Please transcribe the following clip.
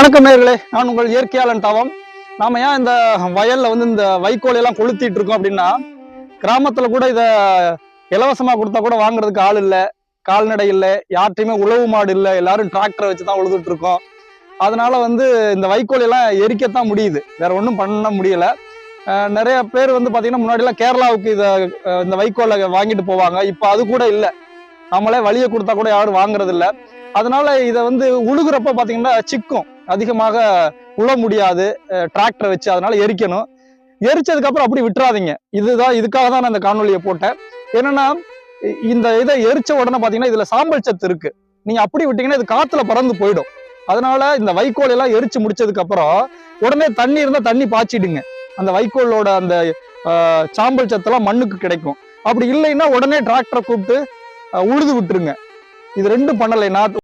வணக்கம் நேயர்களே, நான் உங்கள் இயற்கையாளன் தவம். நாம ஏன் இந்த வயல்ல இந்த வைக்கோல் எல்லாம் கொளுத்திட்டு இருக்கோம் அப்படின்னா, கிராமத்துல கூட இத இலவசமா கொடுத்தா கூட வாங்குறதுக்கு ஆள் இல்லை, கால்நடை இல்லை, யார்ட்டையுமே உழவு மாடு இல்லை, எல்லாரும் டிராக்டரை வச்சுதான் உழுதுட்டு இருக்கோம். அதனால இந்த வைக்கோல் எல்லாம் எரிக்கத்தான் முடியுது, வேற ஒன்றும் பண்ண முடியல. நிறைய பேர் பாத்தீங்கன்னா முன்னாடி எல்லாம் கேரளாவுக்கு இந்த வைக்கோலை வாங்கிட்டு போவாங்க. இப்ப அது கூட இல்லை, நம்மளே வழியை கொடுத்தா கூட யாரும் வாங்குறது இல்லை. அதனால இதை உழுகுறப்ப பாத்தீங்கன்னா சிக்கும் அதிகமாக உழ முடியாது டிராக்டரை வச்சு, அதனால எரிக்கணும். எரிச்சதுக்கு அப்புறம் அப்படி விட்டுறாதீங்க. இதுக்காக தான் நான் இந்த காணொலியை போட்டேன். என்னன்னா, இதை எரிச்ச உடனே பாத்தீங்கன்னா இதுல சாம்பல் சத்து இருக்கு. நீங்க அப்படி விட்டீங்கன்னா இது காத்துல பறந்து போயிடும். அதனால இந்த வைக்கோல் எல்லாம் எரிச்சு முடிச்சதுக்கு அப்புறம் உடனே தண்ணி இருந்தா தண்ணி பாய்ச்சிடுங்க. அந்த வைக்கோலோட அந்த சாம்பல் சத்தெல்லாம் மண்ணுக்கு கிடைக்கும். அப்படி இல்லைன்னா உடனே டிராக்டரை கூப்பிட்டு உழுது விட்டுருங்க. இது ரெண்டும் பண்ணலைன்னா